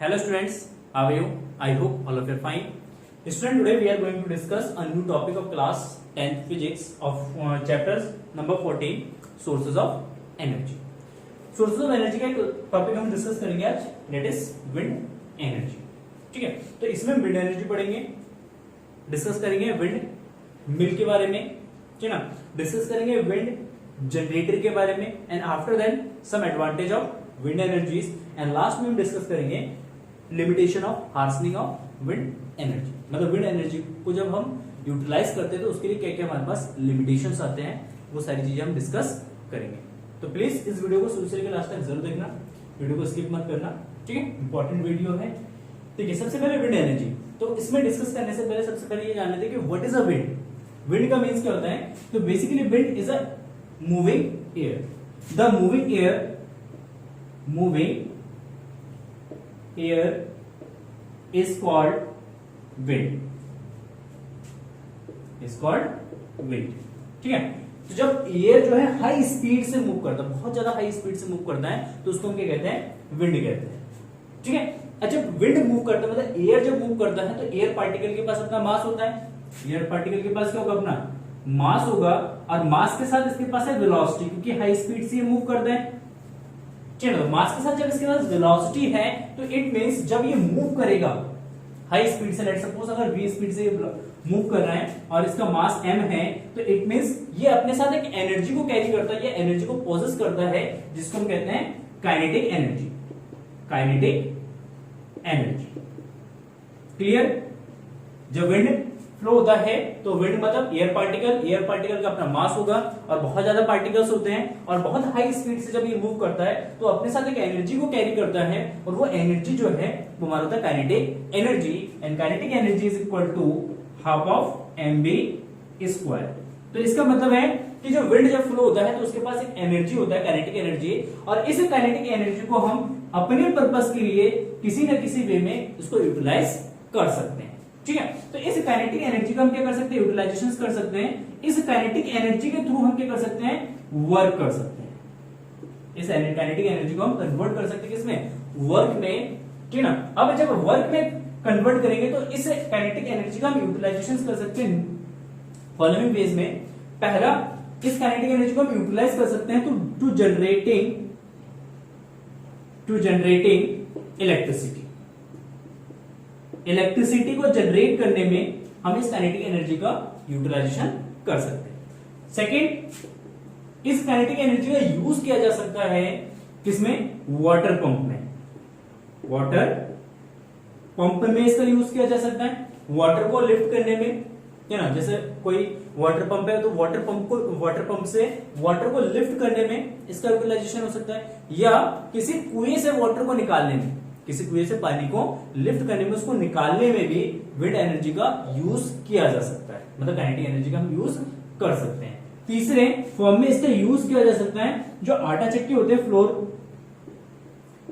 Hello students, how are you? I hope all of you are fine. Student, today we are going to discuss a new topic of class 10th physics of chapters number 14, sources of energy. Sources of energy का एक topic हम discuss करेंगे आज, that is wind energy. ठीक है, तो इसमें हम wind energy पढ़ेंगे, डिस्कस करेंगे wind मिल के बारे में, ठीक है ना, डिस्कस करेंगे wind जनरेटर के बारे में, and after then some advantage of wind energies, and last में हम डिस्कस करेंगे limitation of harnessing of wind energy. मतलब विंड एनर्जी को जब हम यूटिलाइज करते हैं तो उसके लिए क्या क्या हमारे पास लिमिटेशंस आते हैं, वो सारी चीजें हम डिस्कस करेंगे. तो प्लीज इस वीडियो को शुरू से लेकर लास्ट तक जरूर देखना, वीडियो को स्किप मत करना, ठीक है, इंपॉर्टेंट वीडियो है. ठीक है, सबसे पहले विंड एनर्जी. तो इसमें डिस्कस करने से पहले सबसे पहले ये जान लेते हैं कि what is a wind. Wind का मीन्स क्या होता है? तो basically wind is a moving air. The moving air is called wind. ठीक है. तो जब एयर जो है हाई स्पीड से मूव करता है, बहुत ज्यादा हाई स्पीड से मूव करता है, तो उसको हम क्या कहते हैं? विंड कहते हैं. ठीक है. अच्छा, विंड मूव करता है मतलब एयर जब मूव करता है तो एयर पार्टिकल के पास अपना मास होता है. एयर पार्टिकल के पास क्या होगा? अपना मास होगा, और मास के साथ इसके पास है वेलोसिटी, क्योंकि हाई स्पीड से ये मूव करता है. चलो, मास के साथ जब इसके पास वेलोसिटी है तो इट मींस जब ये मूव करेगा हाई स्पीड से, लेट सपोज अगर v स्पीड से मूव कर रहा है और इसका मास m है, तो इट मींस ये अपने साथ एक एनर्जी को कैरी करता है, ये एनर्जी को पोजेस करता है, जिसको हम कहते हैं काइनेटिक एनर्जी. क्लियर? जब विंड फ्लो होता है तो विंड मतलब एयर पार्टिकल का अपना मास होगा, और बहुत ज्यादा पार्टिकल्स होते हैं, और बहुत हाई स्पीड से जब ये मूव करता है तो अपने साथ एक एनर्जी को कैरी करता है, और वो एनर्जी जो है वो हमारा होता है kinetic energy. And kinetic energy is equal to half of mv square. तो इसका मतलब है कि जो विंड जब फ्लो होता है तो उसके पास एक एनर्जी होता है, काइनेटिक एनर्जी, और इस काइनेटिक एनर्जी को हम अपने पर्पस के लिए किसी न किसी वे में इसको यूटिलाइज कर सकते हैं. ठीक है. तो इस काइनेटिक एनर्जी का हम क्या कर सकते हैं? यूटिलाइजेशन कर सकते हैं. इस काइनेटिक एनर्जी के थ्रू हम क्या कर सकते हैं? वर्क कर सकते हैं. इस काइनेटिक एनर्जी को हम कन्वर्ट कर सकते हैं किसमें? वर्क में. ठीक है ना. अब जब वर्क में कन्वर्ट करेंगे तो इस काइनेटिक एनर्जी का हम यूटिलाइजेशन कर सकते हैं फॉलोइंग वेज में. पहला, इस काइनेटिक एनर्जी को हम यूटिलाइज कर सकते हैं टू जनरेटिंग इलेक्ट्रिसिटी को जनरेट करने में हम इस काइनेटिक एनर्जी का यूटिलाइजेशन कर सकते हैं. सेकेंड, इस काइनेटिक एनर्जी का यूज किया जा सकता है किसमें? वाटर पंप में. वाटर पंप में इसका यूज किया जा सकता है वाटर को लिफ्ट करने में, है ना. जैसे कोई वाटर पंप है तो वाटर पंप से वाटर को लिफ्ट करने में इसका यूटिलाइजेशन हो सकता है, या किसी कुएं से वाटर को निकालने में, किसी कुएं से पानी को लिफ्ट करने में, उसको निकालने में भी विंड एनर्जी का यूज किया जा सकता है. मतलब काइनेटिक एनर्जी का हम यूज कर सकते हैं. तीसरे फॉर्म में इसका यूज किया जा सकता है जो आटा चक्की होते हैं, फ्लोर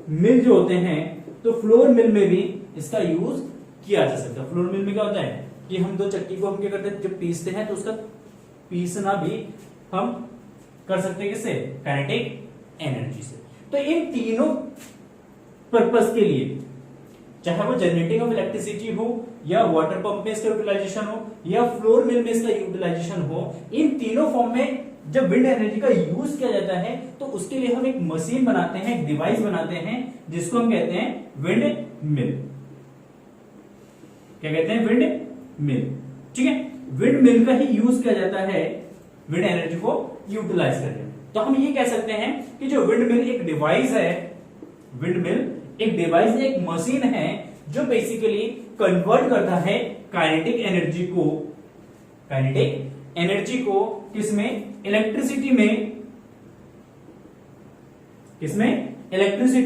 मिल जो होते हैं, तो फ्लोर मिल में भी इसका यूज किया जा सकता है. फ्लोर मिल में क्या होता है कि हम दो चक्की को हम क्या करते हैं, जब पीसते हैं तो उसका पीसना भी हम कर सकते हैं किससे? काइनेटिक एनर्जी से. तो इन तीनों पर्पस के लिए, चाहे वो जनरेटिंग ऑफ इलेक्ट्रिसिटी हो, या वाटर पंप में इसका यूटिलाइजेशन हो, या फ्लोर मिल में इसका यूटिलाइजेशन हो, इन तीनों फॉर्म में जब विंड एनर्जी का यूज किया जाता है तो उसके लिए हम एक मशीन बनाते हैं, एक डिवाइस बनाते हैं, जिसको हम कहते हैं विंड मिल. क्या कहते हैं? Wind mill. ठीक है. विंड मिल का ही यूज किया जाता है विंड एनर्जी को यूटिलाइज करने में. तो हम ये कह सकते हैं कि जो विंड मिल एक डिवाइस है, विंड मिल एक डिवाइस, एक मशीन है जो बेसिकली कन्वर्ट करता है काइनेटिक एनर्जी को किसमें? इलेक्ट्रिसिटी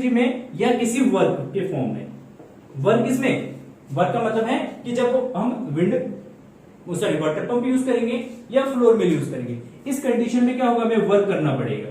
में, या किसी वर्क के फॉर्म में. वर्क किसमें? वर्क का मतलब है कि जब हम वाटर पंप यूज करेंगे या फ्लोर मिल यूज करेंगे, इस कंडीशन में क्या होगा? हमें वर्क करना पड़ेगा.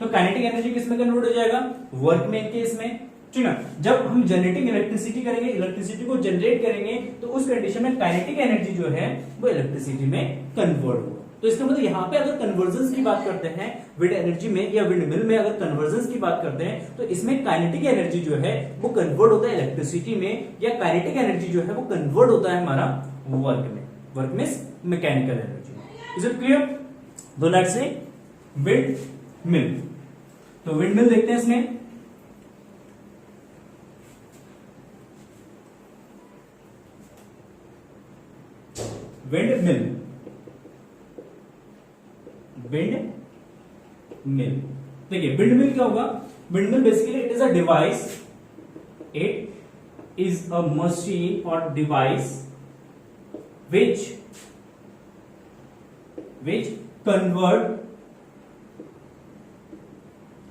तो काइनेटिक एनर्जी किसमें कन्वर्ट हो जाएगा? वर्क में केस में. ठीक है. जब हम जनरेटिंग इलेक्ट्रिसिटी करेंगे, इलेक्ट्रिसिटी को जनरेट करेंगे, तो उस कंडीशन में काइनेटिक एनर्जी जो है वो इलेक्ट्रिसिटी में कन्वर्ट होगा. तो इसका मतलब यहाँ पे अगर कन्वर्जन की बात करते हैं विंड एनर्जी में या विंड मिल में अगर कन्वर्जन की बात करते हैं तो इसमें काइनेटिक एनर्जी जो है वो कन्वर्ट होता है इलेक्ट्रिसिटी में, या काइनेटिक एनर्जी जो है वो कन्वर्ट होता है हमारा वर्क में। Work means mechanical energy. Is it clear? तो लेट्स से विंड मिल। तो विंड मिल देखते हैं इसमें। विंड मिल, विंड मिल देखिए विंड मिल क्या होगा? Wind mill basically it is a device, it is a machine और device which convert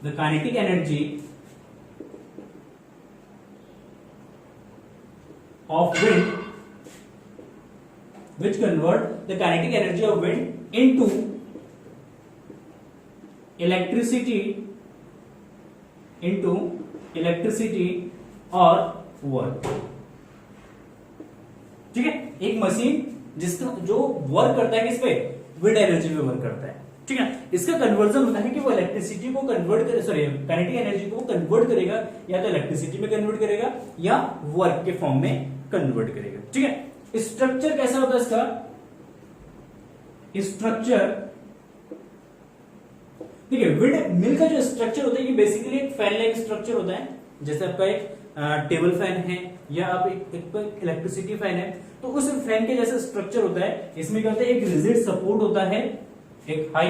the kinetic energy of wind, which convert the kinetic energy of wind into electricity or work। ठीक है, एक machine जिसका जो work करता है किस पे? विंड एनर्जी पे वर्क करता है। ठीक है, इसका कन्वर्जन होता है कि वो इलेक्ट्रिसिटी को कन्वर्ट करे, सॉरी काइनेटिक एनर्जी को कन्वर्ट करेगा, या तो इलेक्ट्रिसिटी में कन्वर्ट करेगा या वर्क के फॉर्म में कन्वर्ट करेगा। ठीक है, स्ट्रक्चर कैसा होता है इसका? स्ट्रक्चर ठीक है, विंड मिल का जो स्ट्रक्चर होता है ये बेसिकली एक फैन लाइक स्ट्रक्चर होता है। जैसे आपका एक टेबल फैन है या आप एक इलेक्ट्रिसिटी फैन है, तो उस फैन के जैसा स्ट्रक्चर होता है। इसमें क्या होता है? एक रिजिड सपोर्ट होता है, एक हाई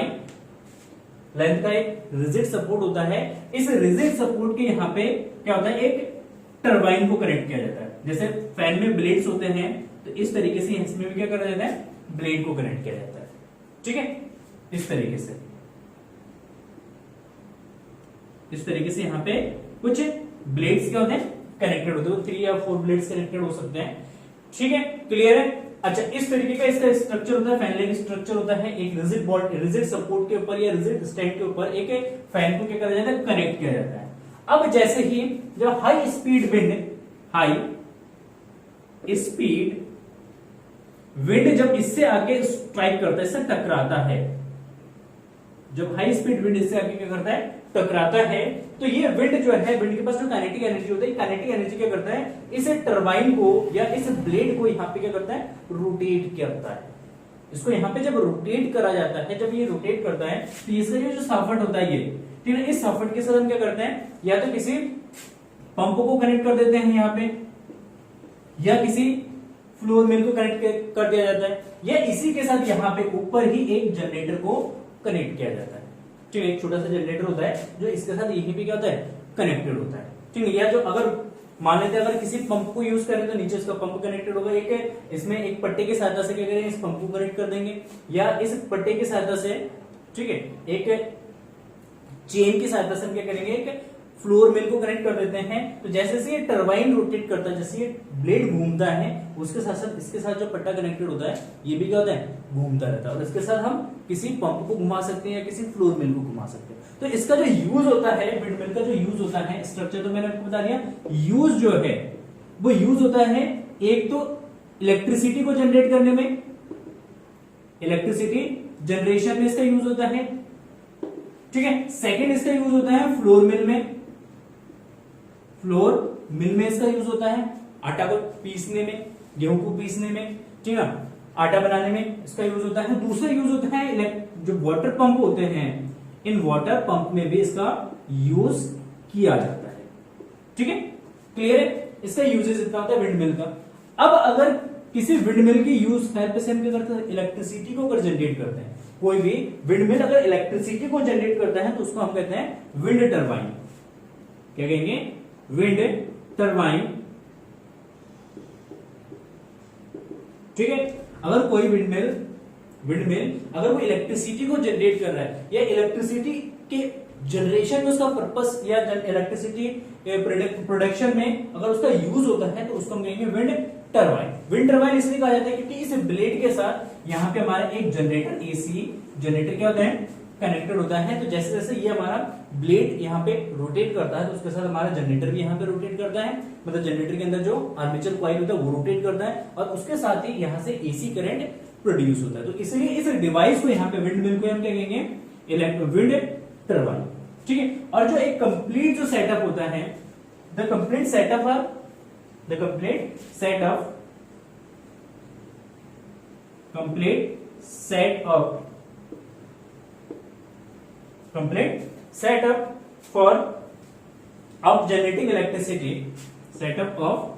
लेंथ का एक रिजिड सपोर्ट होता है। इस रिजिड सपोर्ट के यहाँ पे क्या होता है? एक टरबाइन को कनेक्ट किया जाता है। जैसे फैन में ब्लेड्स होते हैं तो इस तरीके से इसमें भी क्या करा जाता है? ब्लेड को कनेक्ट किया जाता है। ठीक है, इस तरीके से यहाँ पे कुछ ब्लेड्स क्या होते हैं? कनेक्टेड होते हैं। 3 या 4 ब्लेड्स कनेक्टेड हो सकते हैं। ठीक है, क्लियर है? अच्छा, इस तरीके का इसका स्ट्रक्चर होता है, फैन लाइक स्ट्रक्चर होता है। एक रिजिड बॉडी, रिजिड सपोर्ट के ऊपर या रिजिड स्टैंड के ऊपर एक फैन को क्या करा जाता है? कनेक्ट किया जाता है। अब जैसे ही जब हाई स्पीड विंड जब इससे आके स्ट्राइक करता है, इससे टकराता है, जब हाई स्पीड विंड इससे आके क्या करता है? टकराता है, तो ये विंड जो है, विंड के पास जो काइनेटिक एनर्जी होती है, काइनेटिक एनर्जी क्या करता है? इस टरबाइन को या इस ब्लेड को यहाँ पे क्या करता है? रोटेट करता है। इसको यहाँ पे जब रोटेट करा जाता है, जब ये रोटेट करता है तो इसका जो शाफ्ट होता है ये, ठीक है, इस शाफ्ट के साथ हम क्या करते हैं? या तो किसी पंप को कनेक्ट कर देते हैं यहाँ पे, या किसी फ्लोर मिल को कनेक्ट कर दिया जाता है, या इसी के साथ यहाँ पे ऊपर ही एक जनरेटर को कनेक्ट किया जाता है। ठीक है, एक छोटा सा जनरेटर होता है जो इसके साथ यहीं पे क्या होता है? कनेक्टेड होता है। ठीक है, या जो अगर मान लेते हैं अगर किसी पंप को यूज करें तो नीचे इसका पंप कनेक्टेड होगा, एक इसमें एक पट्टे की सहायता से क्या करेंगे? इस पंप को कनेक्ट कर देंगे, या इस पट्टे की सहायता से, ठीक है, एक चेन की सहायता से हम क्या करेंगे? एक फ्लोर मिल को कनेक्ट कर देते हैं। तो जैसे जैसे ये टरबाइन रोटेट करता है, जैसे ये ब्लेड घूमता है, उसके साथ साथ इसके साथ जो पट्टा कनेक्टेड होता है ये भी क्या होता है? घूमता रहता है। और इसके साथ हम किसी पंप को घुमा सकते हैं या किसी फ्लोर मिल को घुमा सकते हैं। तो इसका जो यूज होता है, विंड मिल का जो यूज होता है, स्ट्रक्चर तो मैंने आपको बता दिया, यूज जो है वो यूज होता है एक तो इलेक्ट्रिसिटी को जनरेट करने में, इलेक्ट्रिसिटी जनरेशन में इसका यूज होता है। ठीक है, सेकेंड इसका यूज होता है फ्लोर मिल में, फ्लोर मिल में इसका यूज होता है आटा को पीसने में, गेहूं को पीसने में, ठीक है, आटा बनाने में इसका यूज होता है। दूसरा यूज होता है जो वाटर पंप होते हैं, इन वाटर पंप में भी इसका यूज किया जाता है। ठीक है, क्लियर है? इसका यूजेस इतना होता है विंड मिल का। अब अगर किसी विंड मिल की यूज हेल्प से हम क्या करते हैं? इलेक्ट्रिसिटी को अगर जनरेट करते हैं, कोई भी विंड मिल अगर इलेक्ट्रिसिटी को जनरेट करता है तो उसको हम कहते हैं विंड टरबाइन। क्या कहेंगे? Wind turbine. ठीक है, अगर कोई विंड मिल अगर वो इलेक्ट्रिसिटी को जनरेट कर रहा है, या इलेक्ट्रिसिटी के जनरेशन में उसका पर्पस या इलेक्ट्रिसिटी प्रोडक्शन में अगर उसका यूज होता है तो उसको हम कहेंगे विंड टरबाइन। विंड टरबाइन इसलिए कहा जाता है क्योंकि इस ब्लेड के साथ यहाँ पे हमारा एक जनरेटर, एसी जनरेटर क्या होता है? कनेक्टेड होता है। तो जैसे जैसे ये हमारा ब्लेड यहाँ पे रोटेट करता है तो उसके साथ हमारा जनरेटर भी यहाँ पे रोटेट करता है, मतलब जनरेटर के अंदर जो आर्मेचर कॉइल होता है वो रोटेट करता है, और उसके साथ ही यहाँ से एसी करंट प्रोड्यूस होता है। तो इसलिए इस डिवाइस को यहाँ पे विंड मिल को हम क्या कहेंगे, विंड टरबाइन। ठीक है, और जो एक कंप्लीट जो सेटअप होता है, the complete setup for of generating electricity, setup of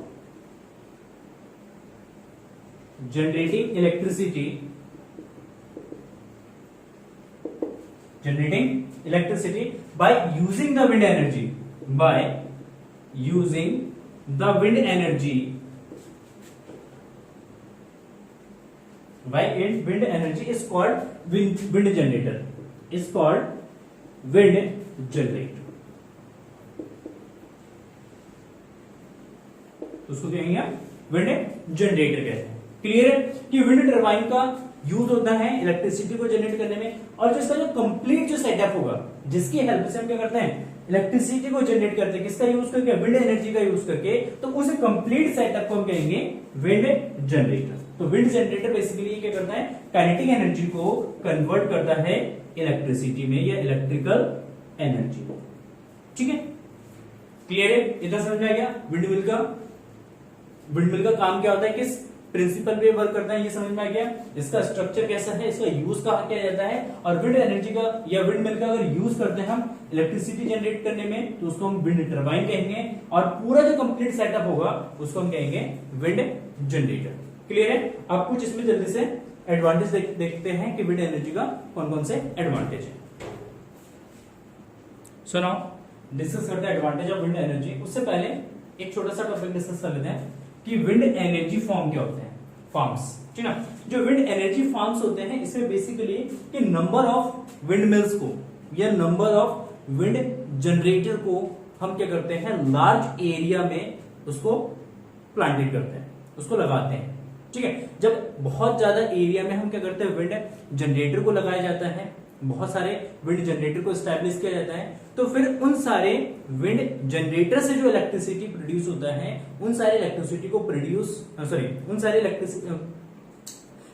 generating electricity by using the wind energy, wind energy is called wind generator, उसको कहेंगे विंड जनरेटर कहते हैं। क्लियर है कि विंड टरबाइन का यूज होता है इलेक्ट्रिसिटी को जनरेट करने में, और जिसका जो कंप्लीट जो सेटअप होगा, जिसकी हेल्प से हम क्या करते हैं, इलेक्ट्रिसिटी को जनरेट करते हैं, किसका यूज करके, विंड एनर्जी का यूज करके, तो उस कंप्लीट सेटअप को हम कहेंगे विंड जनरेटर। तो विंड जनरेटर बेसिकली क्या करता है, काइनेटिक एनर्जी को कन्वर्ट करता है इलेक्ट्रिसिटी में या इलेक्ट्रिकल एनर्जी। ठीक है, क्लियर है, इतना समझ में आ गया। विंड मिल का काम क्या होता है, किस प्रिंसिपल पे वर्क करता है, ये समझ में आ गया। इसका स्ट्रक्चर कैसा है, इसका यूज कहाँ किया जाता है, और विंड एनर्जी का या विंड मिल का अगर यूज करते हैं हम इलेक्ट्रिसिटी जनरेट करने में, तो उसको हम विंड टरबाइन कहेंगे, और पूरा जो कंप्लीट सेटअप होगा उसको हम कहेंगे विंड जनरेटर। क्लियर है। अब कुछ इसमें जल्दी से एडवांटेज देखते हैं कि विंड एनर्जी का कौन कौन से एडवांटेज है। सो नाउ डिस्कस करते हैं एडवांटेज ऑफ विंड एनर्जी। उससे पहले एक छोटा सा टॉपिक डिस्कस कर लेते हैं कि विंड एनर्जी फॉर्म क्या होते हैं, फार्म्स। ठीक है ना, जो विंड एनर्जी फार्म्स होते हैं, इसमें बेसिकली कि नंबर ऑफ विंड मिल्स को या नंबर ऑफ विंड जनरेटर को हम क्या करते हैं, लार्ज एरिया में उसको प्लांटेड करते हैं, उसको लगाते हैं। ठीक है, जब बहुत ज्यादा एरिया में हम क्या करते हैं, विंड जनरेटर को लगाया जाता है, बहुत सारे विंड जनरेटर को स्टैब्लिश किया जाता है, तो फिर उन सारे विंड जनरेटर से जो इलेक्ट्रिसिटी प्रोड्यूस होता है, उन सारे इलेक्ट्रिसिटी को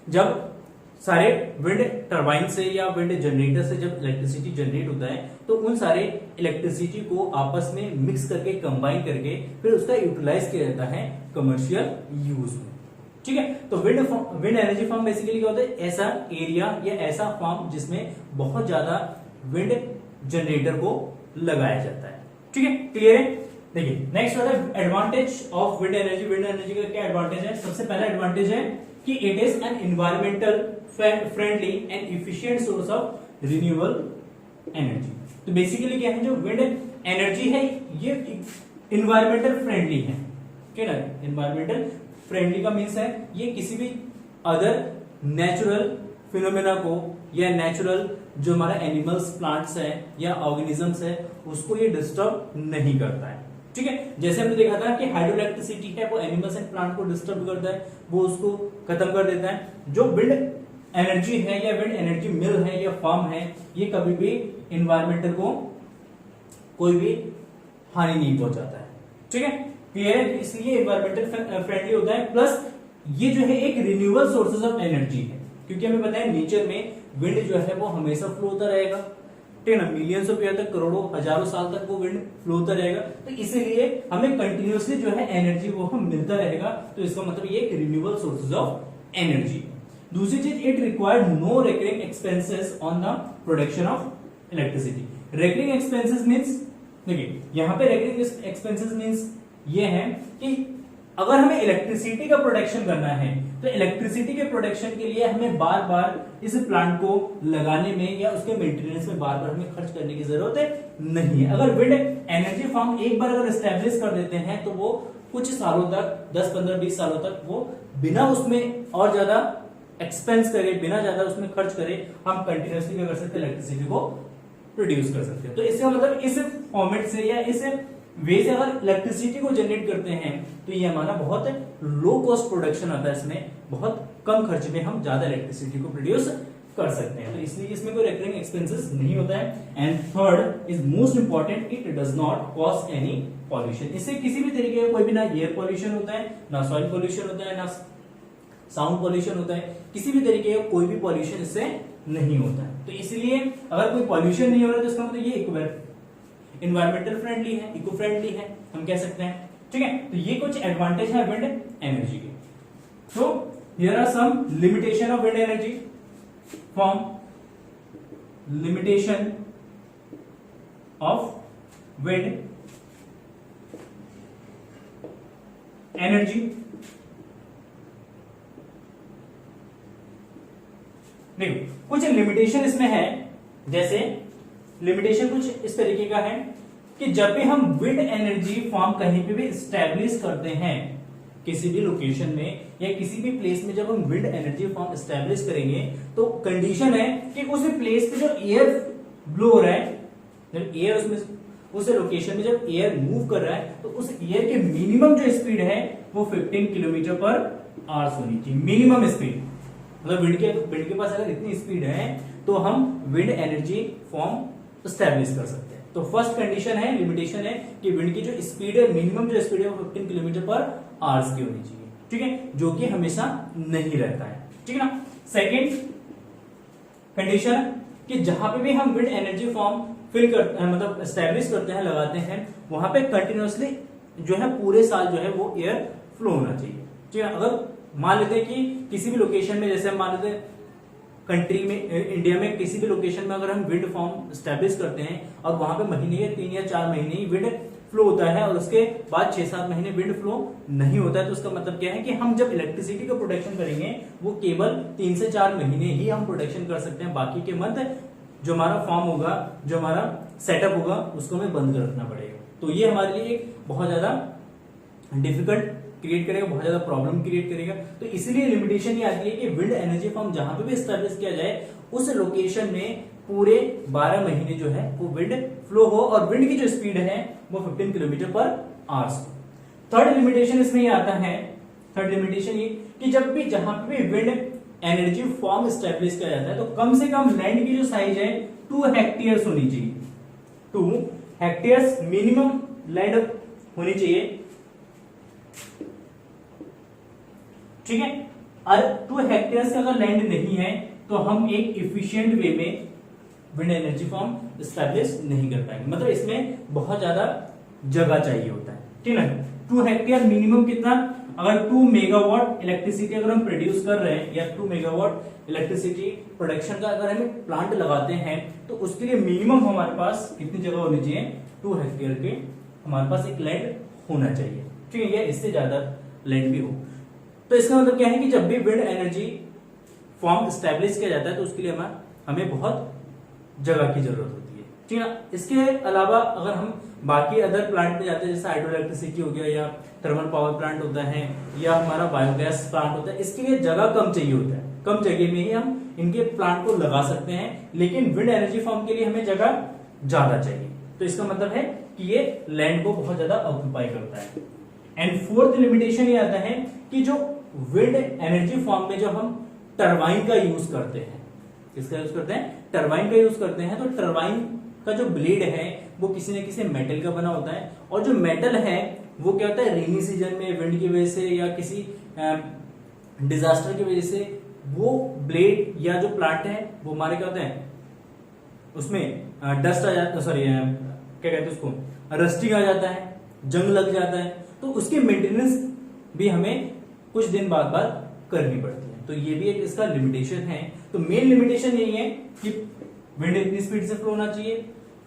जब सारे विंड टरबाइन से या विंड जनरेटर से जब इलेक्ट्रिसिटी जनरेट होता है, तो उन सारे इलेक्ट्रिसिटी को आपस में मिक्स करके, कंबाइन करके फिर उसका यूटिलाइज किया जाता है कमर्शियल यूज में। ठीक है, तो विंड एनर्जी फार्म बेसिकली क्या होता है, ऐसा एरिया या ऐसा फार्म जिसमें बहुत ज्यादा विंड जनरेटर को लगाया जाता है। ठीक है, क्लियर है। देखिए नेक्स्ट वाला advantage of wind energy. Wind energy का क्या एडवांटेज है, सबसे पहला एडवांटेज है कि it is an environmental friendly and efficient source of renewable energy. तो बेसिकली क्या है, जो विंड एनर्जी है ये एनवायरमेंटल फ्रेंडली है। ठीक है ना, एनवायरमेंटल फ्रेंडली का मीन्स है ये किसी भी अदर नेचुरल फिनोमेना को या नेचुरल जो हमारा एनिमल्स, प्लांट्स है या ऑर्गेनिजम्स है, उसको ये डिस्टर्ब नहीं करता है। ठीक है, जैसे हमने देखा था कि हाइड्रो इलेक्ट्रिसिटी है वो एनिमल्स एंड प्लांट को डिस्टर्ब करता है, वो उसको खत्म कर देता है। जो विंड एनर्जी है या विंड एनर्जी मिल है या फार्म है, ये कभी भी एनवायरमेंटल को कोई भी हानि नहीं पहुंचाता है। ठीक है, क्लियर है, इसलिए एनवायरमेंटल फ्रेंडली होता है। प्लस ये जो है एक रिन्यूएबल सोर्सेज ऑफ एनर्जी है, क्योंकि हमें पता है नेचर में विंड जो है वो हमेशा फ्लो होता रहेगा। ठीक है ना, मिलियंस ऑफ ईयर तक, करोड़ों हजारों साल तक वो विंड फ्लो होता रहेगा, तो इसीलिए हमें कंटिन्यूअसली जो है एनर्जी वो हम मिलता रहेगा। तो इसका मतलब ये एक रिन्यूएबल सोर्सेज ऑफ एनर्जी। दूसरी चीज, it required no recurring expenses on the production of electricity. Recurring expenses means, देखिए यहाँ पे रिकरिंग एक्सपेंसेस मींस ये है कि अगर हमें इलेक्ट्रिसिटी का प्रोडक्शन करना है, तो इलेक्ट्रिसिटी के प्रोडक्शन के लिए हमें बार बार इस प्लांट को लगाने में या उसके मेंटेनेंस में बार बार हमें खर्च करने की जरूरत नहीं है। अगर विंड एनर्जी फार्म एक बार अगर एस्टेब्लिश कर देते हैं, तो वो कुछ सालों तक, 10, 15, 20 सालों तक वो बिना उसमें और ज्यादा एक्सपेंस करे, बिना ज्यादा उसमें खर्च करे, हम कंटिन्यूअसली क्या कर सकते हैं, इलेक्ट्रिसिटी को प्रोड्यूस कर सकते हैं। तो इसका मतलब इस फॉर्मेट से या इस वे से अगर इलेक्ट्रिसिटी को जनरेट करते हैं, तो ये हमारा बहुत लो कॉस्ट प्रोडक्शन आता है, इसमें बहुत कम खर्च में हम ज्यादा इलेक्ट्रिसिटी को प्रोड्यूस कर सकते हैं। तो इसलिए इसमें कोई रिकरिंग एक्सपेंसेस नहीं होता है। And third is most important, it does not cause any pollution. इससे किसी भी तरीके का कोई भी ना एयर पॉल्यूशन होता है, ना सॉइल पॉल्यूशन होता है, ना साउंड पॉल्यूशन होता है, किसी भी तरीके का कोई भी पॉल्यूशन इससे नहीं होता है। तो इसलिए अगर कोई पॉल्यूशन नहीं हो रहा है तो इसका मतलब ये इन्वायरमेंटल फ्रेंडली है, इको फ्रेंडली है, हम कह सकते हैं। ठीक है, तो ये कुछ एडवांटेज है विंड एनर्जी के। तो here are some limitation of wind energy from limitation of wind energy. देखो कुछ लिमिटेशन इसमें है, जैसे लिमिटेशन कुछ इस तरीके का है कि जब भी हम विंड एनर्जी फार्म कहीं पे भी स्टैब्लिश करते हैं, किसी भी लोकेशन में या किसी भी प्लेस में जब हम विंड एनर्जी फार्म स्टैब्लिश करेंगे तो कंडीशन है कि उस प्लेस पे जो एयर ब्लो हो रहा है, जब एयर उसमें उस लोकेशन में जब एयर मूव कर रहा है तो उस एयर के मिनिमम जो स्पीड है वो 15 किलोमीटर पर आवर होनी चाहिए, मिनिमम स्पीड। मतलब विंड के पास अगर इतनी स्पीड है तो हम विंड एनर्जी फॉर्म स्टैब्लिश कर सकते हैं। तो फर्स्ट कंडीशन है, लिमिटेशन है कि विंड की जो स्पीड है, मिनिमम जो स्पीड है वो 15 किलोमीटर पर आवर्स की होनी चाहिए। ठीक है, जो कि हमेशा नहीं रहता है। ठीक है ना। सेकेंड कंडीशन कि जहां पे भी हम विंड एनर्जी फॉर्म फिल करते हैं, मतलब स्टैब्लिश करते हैं, लगाते हैं, वहां पे कंटिन्यूअसली जो है पूरे साल जो है वो एयर फ्लो होना चाहिए। ठीक है, अगर मान लेते हैं कि किसी भी लोकेशन में, जैसे हम मान लेते हैं कंट्री में, इंडिया में किसी भी लोकेशन में अगर हम विंड फॉर्म स्टैब्लिश करते हैं और वहां पे महीने या 3 या 4 महीने ही विंड फ्लो होता है और उसके बाद 6-7 महीने विंड फ्लो नहीं होता है, तो उसका मतलब क्या है कि हम जब इलेक्ट्रिसिटी का प्रोडक्शन करेंगे वो केवल 3 से 4 महीने ही हम प्रोडक्शन कर सकते हैं। बाकी के मंथ जो हमारा फॉर्म होगा, जो हमारा सेटअप होगा, उसको हमें बंद कर रखना पड़ेगा। तो ये हमारे लिए एक बहुत ज्यादा डिफिकल्ट क्रिएट करेगा, बहुत ज्यादा प्रॉब्लम क्रिएट करेगा। तो इसीलिए लिमिटेशन ये आती है कि विंड एनर्जी फॉर्म जहां पे भी स्टैब्लिश किया जाए उस लोकेशन में पूरे 12 महीने जो है वो विंड फ्लो हो और विंड की जो स्पीड है वो 15 किलोमीटर पर आवर्स हो। थर्ड लिमिटेशन इसमें ये आता है, थर्ड लिमिटेशन ये कि जब भी जहां पे भी विंड एनर्जी फॉर्म स्टैब्लिश किया जाता है तो कम से कम लैंड की जो साइज है 2 हेक्टेयर्स होनी चाहिए। 2 हेक्टेयर्स मिनिमम लैंड होनी चाहिए। ठीक है, और 2 हेक्टेयर्स का अगर लैंड नहीं है तो हम एक इफिशिएंट वे में विंड एनर्जी फॉर्म स्टैब्लिश नहीं कर पाएंगे। मतलब इसमें बहुत ज्यादा जगह चाहिए होता है। ठीक है, 2 हेक्टेयर मिनिमम कितना, अगर 2 मेगावाट इलेक्ट्रिसिटी अगर हम प्रोड्यूस कर रहे हैं या 2 मेगावाट इलेक्ट्रिसिटी प्रोडक्शन का अगर हम प्लांट लगाते हैं तो उसके लिए मिनिमम हमारे पास कितनी जगह होनी चाहिए, 2 हेक्टेयर के हमारे पास एक लैंड होना चाहिए। ठीक है, या इससे ज्यादा लैंड भी हो। तो इसका मतलब क्या है कि जब भी विंड एनर्जी फॉर्म स्टैब्लिश किया जाता है तो उसके लिए हमें बहुत जगह की जरूरत होती है। ठीक है, इसके अलावा अगर हम बाकी अदर प्लांट में जाते हैं, जैसे हाइड्रो इलेक्ट्रिसिटी हो गया या थर्मल पावर प्लांट होता है या हमारा बायोगैस प्लांट होता है, इसके लिए जगह कम चाहिए होता है। कम जगह में ही हम इनके प्लांट को लगा सकते हैं, लेकिन विंड एनर्जी फॉर्म के लिए हमें जगह ज्यादा चाहिए। तो इसका मतलब है कि ये लैंड को बहुत ज्यादा ऑक्यूपाई करता है। एंड फोर्थ लिमिटेशन ये आता है कि जो विंड एनर्जी फॉर्म में जो हम टरबाइन का यूज करते हैं, किसका यूज करते हैं, टरबाइन का यूज करते हैं, तो टरबाइन का जो ब्लेड है वो किसी न किसी मेटल का बना होता है और जो मेटल है वो क्या होता है, रेनी सीजन में विंड की वजह से या किसी डिजास्टर की वजह से वो ब्लेड या जो प्लांट है वो हमारे क्या होते हैं, उसमें डस्ट आ जाता है, सॉरी क्या कहते हैं उसको, रस्टिंग आ जाता है, जंग लग जाता है, तो उसकी मेंटेनेंस भी हमें कुछ दिन बाद करनी पड़ती है। तो ये भी एक इसका लिमिटेशन है। तो मेन लिमिटेशन यही है कि विंड इतनी स्पीड से फ्लो होना चाहिए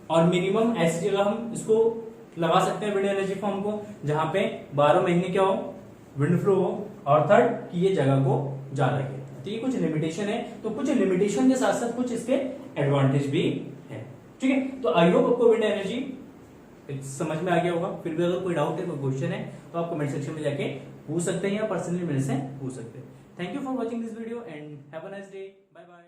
और मिनिमम ऐसी जगह हम इसको लगा सकते हैं विंड एनर्जी फॉर्म को जहां पे 12 महीने क्या हो, विंड फ्लो हो, और थर्ड कि ये जगह को ज्यादा घेरे। तो ये कुछ लिमिटेशन है। तो कुछ लिमिटेशन के साथ साथ कुछ इसके एडवांटेज भी है। ठीक है, तो आई होप आपको विंड एनर्जी समझ में आ गया होगा। फिर भी अगर कोई डाउट है, कोई क्वेश्चन है तो आप कमेंट सेक्शन में जाके पूछ सकते हैं या पर्सनली मेरे से पूछ सकते हैं। Thank you for watching this video and have a nice day. Bye bye.